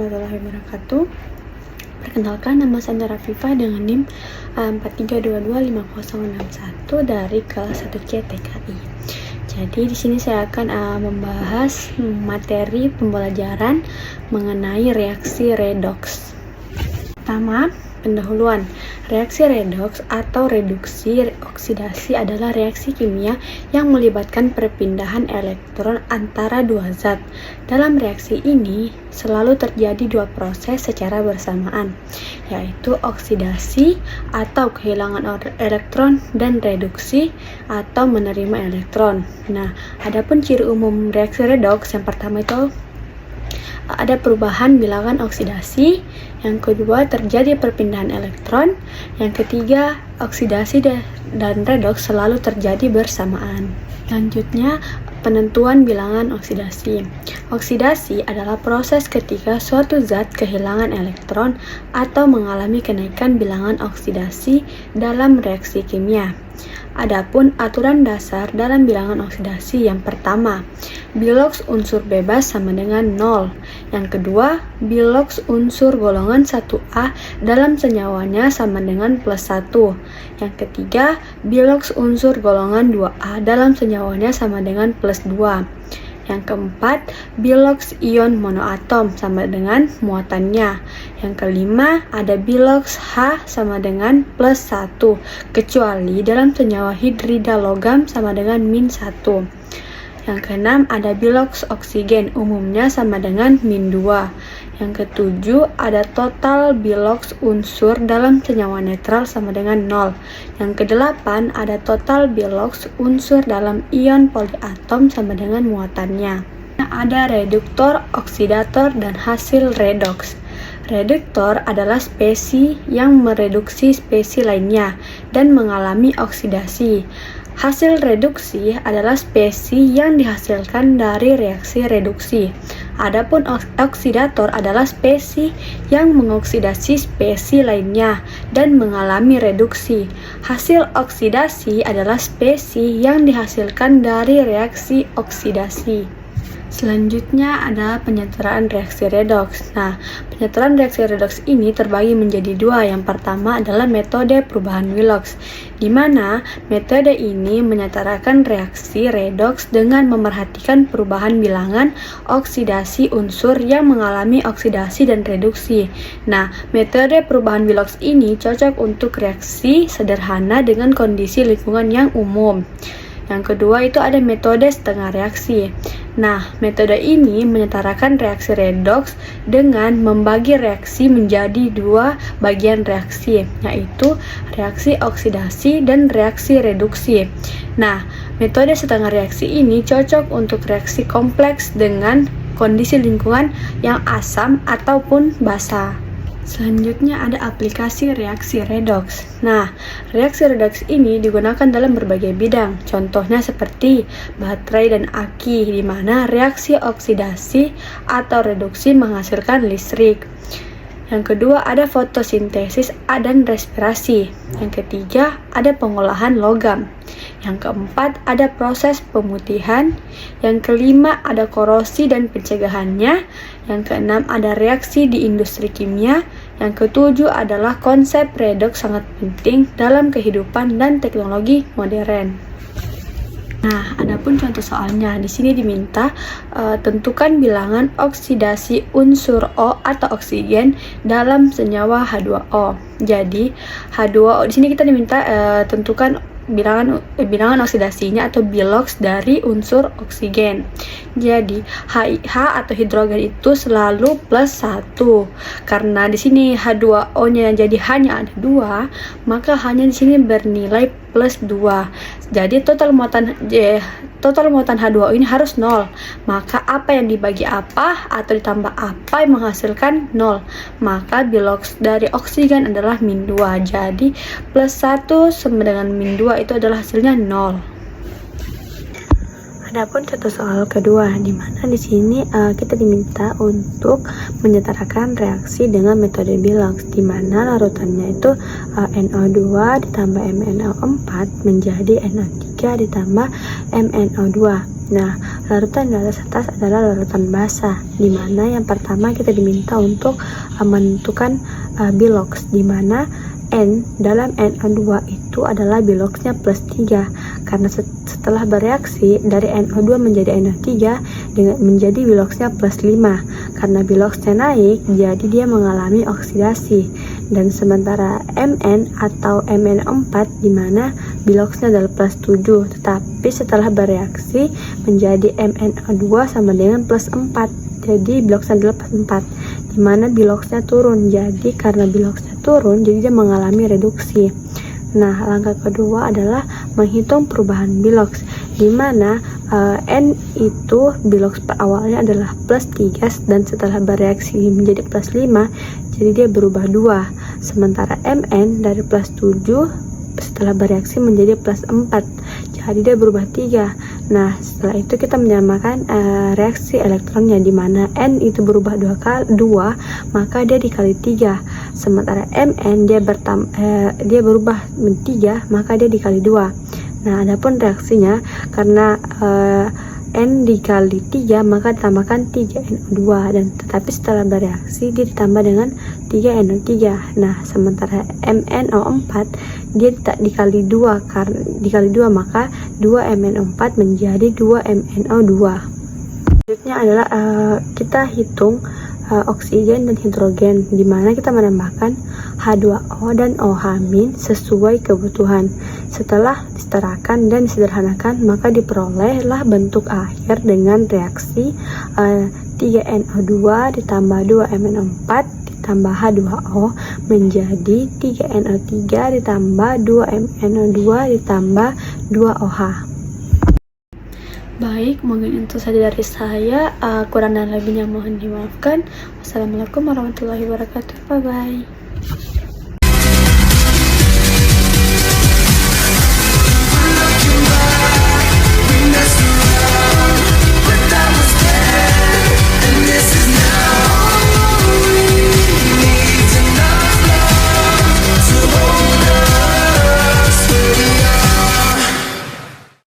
warahmatullahi wabarakatuh. Perkenalkan, nama saya Nara Fifa dengan NIM 43225061 dari kelas 1C TKI. Jadi di sini saya akan membahas materi pembelajaran mengenai reaksi redoks. Pertama, pendahuluan. Reaksi redoks atau reduksi oksidasi adalah reaksi kimia yang melibatkan perpindahan elektron antara dua zat. Dalam reaksi ini selalu terjadi dua proses secara bersamaan, yaitu oksidasi atau kehilangan elektron dan reduksi atau menerima elektron. Nah, adapun ciri umum reaksi redoks, yang pertama itu ada perubahan bilangan oksidasi, yang kedua terjadi perpindahan elektron, yang ketiga oksidasi dan redoks selalu terjadi bersamaan. Selanjutnya, penentuan bilangan oksidasi. Oksidasi adalah proses ketika suatu zat kehilangan elektron atau mengalami kenaikan bilangan oksidasi dalam reaksi kimia. Adapun aturan dasar dalam bilangan oksidasi, yang pertama, biloks unsur bebas sama dengan 0. Yang kedua, biloks unsur golongan 1A dalam senyawanya sama dengan +1. Yang ketiga, biloks unsur golongan 2A dalam senyawanya sama dengan +2. Yang keempat, biloks ion monoatom sama dengan muatannya. Yang kelima, ada biloks H sama dengan +1, kecuali dalam senyawa hidrida logam sama dengan -1. Yang keenam, ada biloks oksigen, umumnya sama dengan -2. Yang ketujuh, ada total biloks unsur dalam senyawa netral sama dengan 0. Yang kedelapan, ada total biloks unsur dalam ion poliatom sama dengan muatannya. Ada reduktor, oksidator, dan hasil redoks. Reduktor adalah spesies yang mereduksi spesies lainnya dan mengalami oksidasi. Hasil reduksi adalah spesies yang dihasilkan dari reaksi reduksi. Adapun oksidator adalah spesies yang mengoksidasi spesies lainnya dan mengalami reduksi. Hasil oksidasi adalah spesies yang dihasilkan dari reaksi oksidasi. Selanjutnya adalah penyetaraan reaksi redoks. Nah, penyetaraan reaksi redoks ini terbagi menjadi dua. Yang pertama adalah metode perubahan Willox, di mana metode ini menyetarakan reaksi redoks dengan memerhatikan perubahan bilangan oksidasi unsur yang mengalami oksidasi dan reduksi. Nah, metode perubahan Willox ini cocok untuk reaksi sederhana dengan kondisi lingkungan yang umum. Yang kedua itu ada metode setengah reaksi. Nah, metode ini menyetarakan reaksi redoks dengan membagi reaksi menjadi dua bagian reaksi, yaitu reaksi oksidasi dan reaksi reduksi. Nah, metode setengah reaksi ini cocok untuk reaksi kompleks dengan kondisi lingkungan yang asam ataupun basa. Selanjutnya ada aplikasi reaksi redoks. Nah, reaksi redoks ini digunakan dalam berbagai bidang. Contohnya seperti baterai dan aki, di mana reaksi oksidasi atau reduksi menghasilkan listrik. Yang kedua ada fotosintesis dan respirasi. Yang ketiga ada pengolahan logam. Yang keempat ada proses pemutihan. Yang kelima ada korosi dan pencegahannya. Yang keenam ada reaksi di industri kimia. Yang ketujuh adalah konsep redoks sangat penting dalam kehidupan dan teknologi modern. Nah, adapun contoh soalnya di sini diminta tentukan bilangan oksidasi unsur O atau oksigen dalam senyawa H2O. Jadi H2O di sini kita diminta tentukan bilangan oksidasinya atau biloks dari unsur oksigen. Jadi H atau hidrogen itu selalu +1. Karena di sini H2O-nya jadi hanya ada 2, maka hanya di sini bernilai +2. Jadi total muatan H2O ini harus 0. Maka apa yang dibagi apa atau ditambah apa yang menghasilkan 0. Maka biloks dari oksigen adalah -2. Jadi +1 sama dengan -2 itu adalah hasilnya 0. Adapun contoh soal kedua, di mana di sini kita diminta untuk menyetarakan reaksi dengan metode biloks, di mana larutannya itu NO2 ditambah MnO4 menjadi NO3 ditambah MnO2. Nah, larutan di atas adalah larutan basah, di mana yang pertama kita diminta untuk menentukan biloks, di mana N dalam NO2 itu adalah biloksnya plus 3, karena setelah bereaksi dari NO2 menjadi NO3 menjadi biloksnya plus 5. Karena biloksnya naik, jadi dia mengalami oksidasi. Dan sementara Mn atau MnO4 di mana biloksnya adalah plus 7, tetapi setelah bereaksi menjadi MnO2 sama dengan plus 4. Jadi biloksnya adalah plus 4, di mana biloksnya turun. Jadi karena biloksnya turun, jadi dia mengalami reduksi. Nah, langkah kedua adalah menghitung perubahan biloks, di mana N itu biloks per awalnya adalah plus 3 dan setelah bereaksi menjadi plus 5, jadi dia berubah 2. Sementara Mn dari plus 7 setelah bereaksi menjadi plus 4, jadi dia berubah 3. Nah, setelah itu kita menyamakan reaksi elektronnya, di mana N itu berubah 2, maka dia dikali 3. Sementara Mn dia berubah 3, maka dia dikali 2. Nah, adapun reaksinya karena N dikali 3 maka ditambahkan 3NO2, dan tetapi setelah bereaksi dia ditambah dengan 3NO3. Nah, sementara MnO4 dia dikali 2, karena dikali 2 maka 2MnO4 menjadi 2MnO2. Selanjutnya adalah kita hitung oksigen dan hidrogen, di mana kita menambahkan H2O dan OH- sesuai kebutuhan. Setelah disetarakan dan disederhanakan, maka diperolehlah bentuk akhir dengan reaksi 3NO2 ditambah 2MnO4 ditambah H2O menjadi 3NO3 ditambah 2MnO2 ditambah 2OH. Baik, mungkin itu saja dari saya. Kurang dan lebihnya mohon dimaafkan. Wassalamualaikum warahmatullahi wabarakatuh. Bye-bye.